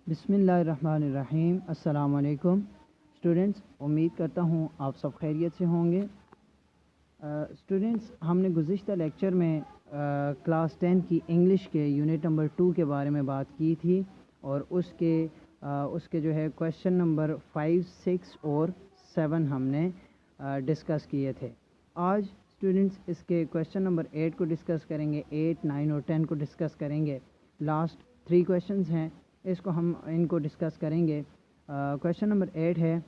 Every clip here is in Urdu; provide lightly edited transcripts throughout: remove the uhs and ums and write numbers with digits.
بسم اللہ الرحمن الرحیم۔ السلام علیکم اسٹوڈنٹس، امید کرتا ہوں آپ سب خیریت سے ہوں گے۔ اسٹوڈنٹس، ہم نے گزشتہ لیکچر میں کلاس 10 کی انگلش کے یونٹ نمبر 2 کے بارے میں بات کی تھی، اور اس کے جو ہے کویشچن نمبر 5، 6 اور 7 ہم نے ڈسکس کیے تھے۔ آج اسٹوڈنٹس اس کے کویشچن نمبر 8 کو ڈسکس کریں گے، 8، 9 اور 10 کو ڈسکس کریں گے۔ لاسٹ 3 کویشچنز ہیں، ان کو ڈسکس کریں گے۔ کویشچن نمبر 8 ہے،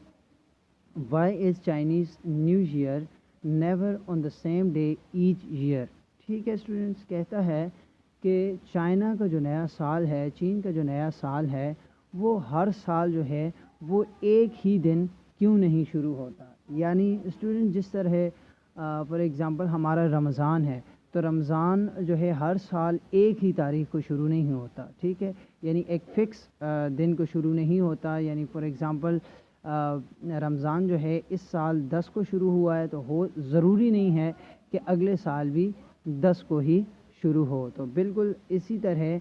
why is Chinese new year never on the same day each year? ٹھیک ہے اسٹوڈنٹس، کہتا ہے کہ چائنا کا جو نیا سال ہے، چین کا جو نیا سال ہے، وہ ہر سال جو ہے وہ ایک ہی دن کیوں نہیں شروع ہوتا؟ یعنی اسٹوڈنٹ جس طرح فار ایگزامپل ہمارا رمضان ہے، تو رمضان جو ہے ہر سال ایک ہی تاریخ کو شروع نہیں ہوتا، ٹھیک ہے، یعنی ایک فکس دن کو شروع نہیں ہوتا۔ یعنی فار ایگزامپل رمضان جو ہے اس سال 10 کو شروع ہوا ہے، تو ضروری نہیں ہے کہ اگلے سال بھی 10 کو ہی شروع ہو۔ تو بالکل اسی طرح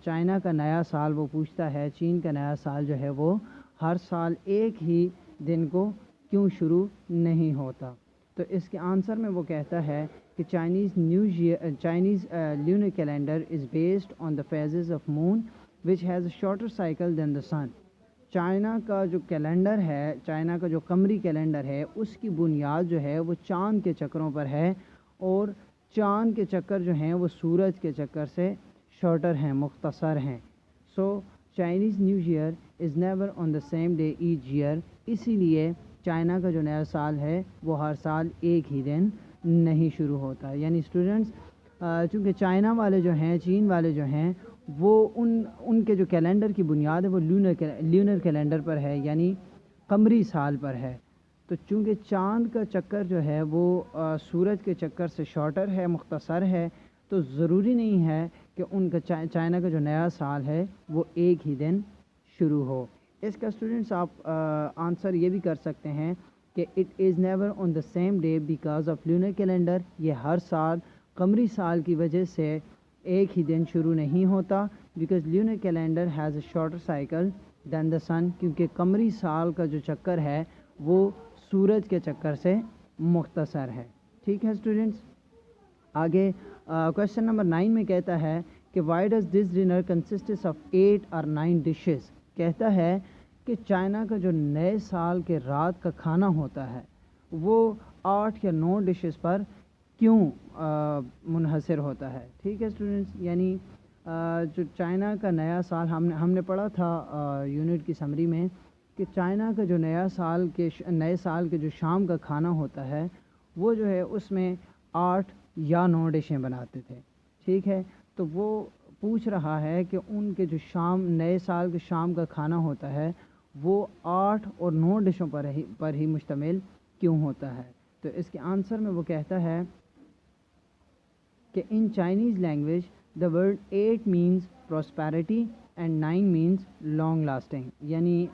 چائنا کا نیا سال وہ پوچھتا ہے، چین کا نیا سال جو ہے وہ ہر سال ایک ہی دن کو کیوں شروع نہیں ہوتا؟ تو اس کے آنسر میں وہ کہتا ہے کہ Chinese lunar calendar is based on the phases of moon which has a shorter cycle than the sun. China کا جو کیلنڈر ہے، چائنا کا جو قمری کیلنڈر ہے، اس کی بنیاد جو ہے وہ چاند کے چکروں پر ہے، اور چاند کے چکر جو ہیں وہ سورج کے چکر سے شارٹر ہیں، مختصر ہیں۔ So Chinese new year is never on the same day each year, اسی لیے چائنا کا جو نیا سال ہے وہ ہر سال ایک ہی دن نہیں شروع ہوتا۔ یعنی اسٹوڈنٹس، چونکہ چائنا والے جو ہیں، چین والے جو ہیں، وہ ان کے جو کیلنڈر کی بنیاد ہے وہ لونر کیلنڈر پر ہے، یعنی قمری سال پر ہے۔ تو چونکہ چاند کا چکر جو ہے وہ سورج کے چکر سے شارٹر ہے، مختصر ہے، تو ضروری نہیں ہے کہ ان کا چائنا کا جو نیا سال ہے وہ ایک ہی دن شروع ہو۔ اس کا اسٹوڈنٹس آپ آنسر یہ بھی کر سکتے ہیں کہ it is never on the same day because of lunar calendar, یہ ہر سال قمری سال کی وجہ سے ایک ہی دن شروع نہیں ہوتا، because lunar calendar has a shorter cycle than the sun, کیونکہ قمری سال کا جو چکر ہے وہ سورج کے چکر سے مختصر ہے۔ ٹھیک ہے اسٹوڈنٹس، آگے کویشچن نمبر 9 میں کہتا ہے کہ why does this dinner consists of 8 اور 9 ڈشز؟ کہتا ہے کہ چائنا کا جو نئے سال کے رات کا کھانا ہوتا ہے وہ 8 یا 9 ڈشز پر کیوں منحصر ہوتا ہے؟ ٹھیک ہے اسٹوڈنٹس، یعنی جو چائنا کا نیا سال ہم نے پڑھا تھا یونٹ کی سمری میں کہ چائنا کا جو نئے سال کے جو شام کا کھانا ہوتا ہے وہ جو ہے اس میں 8 یا 9 ڈشیں بناتے تھے، ٹھیک ہے۔ تو وہ پوچھ رہا ہے کہ ان کے جو نئے سال کے شام کا کھانا ہوتا ہے وہ 8 اور 9 ڈشوں پر ہی مشتمل کیوں ہوتا ہے؟ تو اس کے آنسر میں وہ کہتا ہے کہ in Chinese language the word 8 means prosperity and 9 means long lasting, یعنی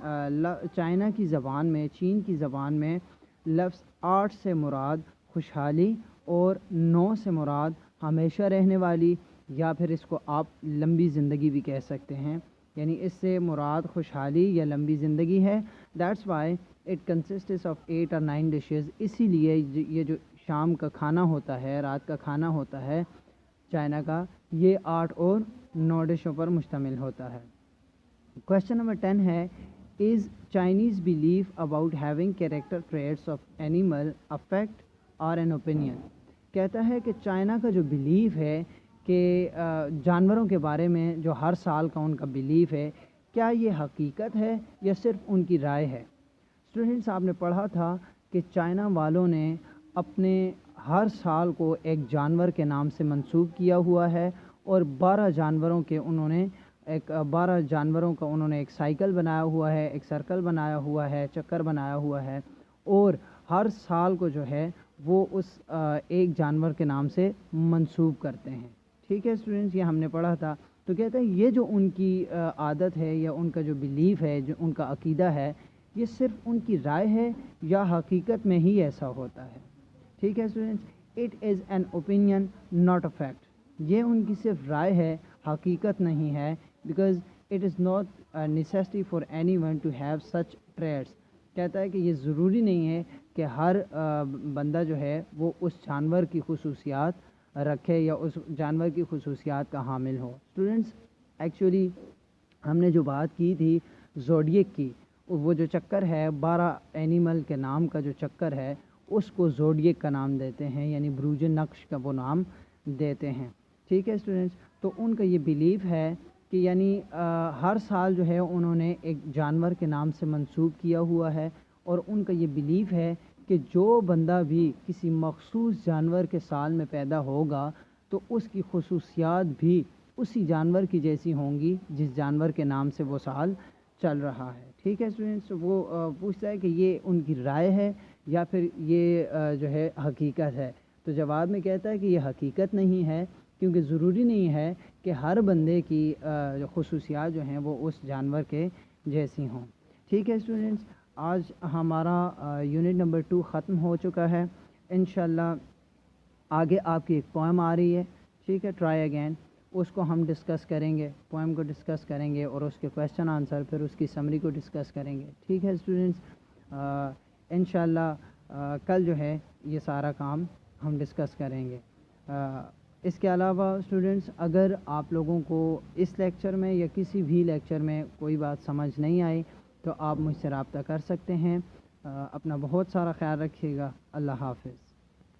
چائنا کی زبان میں، چین کی زبان میں لفظ 8 سے مراد خوشحالی اور 9 سے مراد ہمیشہ رہنے والی، یا پھر اس کو آپ لمبی زندگی بھی کہہ سکتے ہیں، یعنی اس سے مراد خوشحالی یا لمبی زندگی ہے۔ دیٹس وائی اٹ کنسسٹس آف 8 اور 9 ڈشز، اسی لیے یہ جو شام کا کھانا ہوتا ہے، رات کا کھانا ہوتا ہے چائنا کا، یہ 8 اور 9 ڈشوں پر مشتمل ہوتا ہے۔ کویشچن نمبر 10 ہے، is Chinese belief about having character traits of animal a fact or an opinion? کہتا ہے کہ چائنا کا جو بلیف ہے کہ جانوروں کے بارے میں جو ہر سال کا ان کا بلیف ہے، کیا یہ حقیقت ہے یا صرف ان کی رائے ہے؟ اسٹوڈنٹس، آپ نے پڑھا تھا کہ چائنا والوں نے اپنے ہر سال کو ایک جانور کے نام سے منسوب کیا ہوا ہے، اور 12 جانوروں کا انہوں نے ایک سائیکل بنایا ہوا ہے، ایک سرکل بنایا ہوا ہے، چکر بنایا ہوا ہے، اور ہر سال کو جو ہے وہ اس ایک جانور کے نام سے منسوب کرتے ہیں۔ ٹھیک ہے اسٹوڈنٹس، یہ ہم نے پڑھا تھا۔ تو کہتے ہیں یہ جو ان کی عادت ہے یا ان کا جو بلیف ہے، جو ان کا عقیدہ ہے، یہ صرف ان کی رائے ہے یا حقیقت میں ہی ایسا ہوتا ہے؟ ٹھیک ہے students, it is an opinion not a fact, یہ ان کی صرف رائے ہے، حقیقت نہیں ہے، because it is not necessity for anyone to have such traits. کہتا ہے کہ یہ ضروری نہیں ہے کہ ہر بندہ جو ہے وہ اس جانور کی خصوصیات رکھے یا اس جانور کی خصوصیات کا حامل ہو. اسٹوڈنٹس ایکچولی ہم نے جو بات کی تھی زوڈیک کی، وہ جو چکر ہے 12 اینیمل کے نام کا جو چکر ہے اس کو زوڈیک کا نام دیتے ہیں، یعنی بروج نقش کا وہ نام دیتے ہیں. ٹھیک ہے اسٹوڈنٹس، تو ان کا یہ بیلیف ہے کہ یعنی ہر سال جو ہے انہوں نے ایک جانور کے نام سے منسوب کیا ہوا ہے، اور ان کا یہ بیلیف ہے کہ جو بندہ بھی کسی مخصوص جانور کے سال میں پیدا ہوگا تو اس کی خصوصیات بھی اسی جانور کی جیسی ہوں گی جس جانور کے نام سے وہ سال چل رہا ہے. ٹھیک ہے اسٹوڈنٹس، وہ پوچھتا ہے کہ یہ ان کی رائے ہے یا پھر یہ جو ہے حقیقت ہے. تو جواب میں کہتا ہے کہ یہ حقیقت نہیں ہے، کیونکہ ضروری نہیں ہے کہ ہر بندے کی جو خصوصیات جو ہیں وہ اس جانور کے جیسی ہوں. ٹھیک ہے اسٹوڈنٹس، آج ہمارا یونٹ نمبر 2 ختم ہو چکا ہے. انشاءاللہ آگے آپ کی ایک پوئم آ رہی ہے، ٹھیک ہے، ٹرائی اگین، اس کو ہم ڈسکس کریں گے، پوئم کو ڈسکس کریں گے اور اس کے کویشچن آنسر پھر اس کی سمری کو ڈسکس کریں گے. ٹھیک ہے اسٹوڈنٹس، انشاءاللہ کل جو ہے یہ سارا کام ہم ڈسکس کریں گے. اس کے علاوہ اسٹوڈنٹس اگر آپ لوگوں کو اس لیکچر میں یا کسی بھی لیکچر میں کوئی بات سمجھ نہیں آئی تو آپ مجھ سے رابطہ کر سکتے ہیں. اپنا بہت سارا خیال رکھیے گا. اللہ حافظ.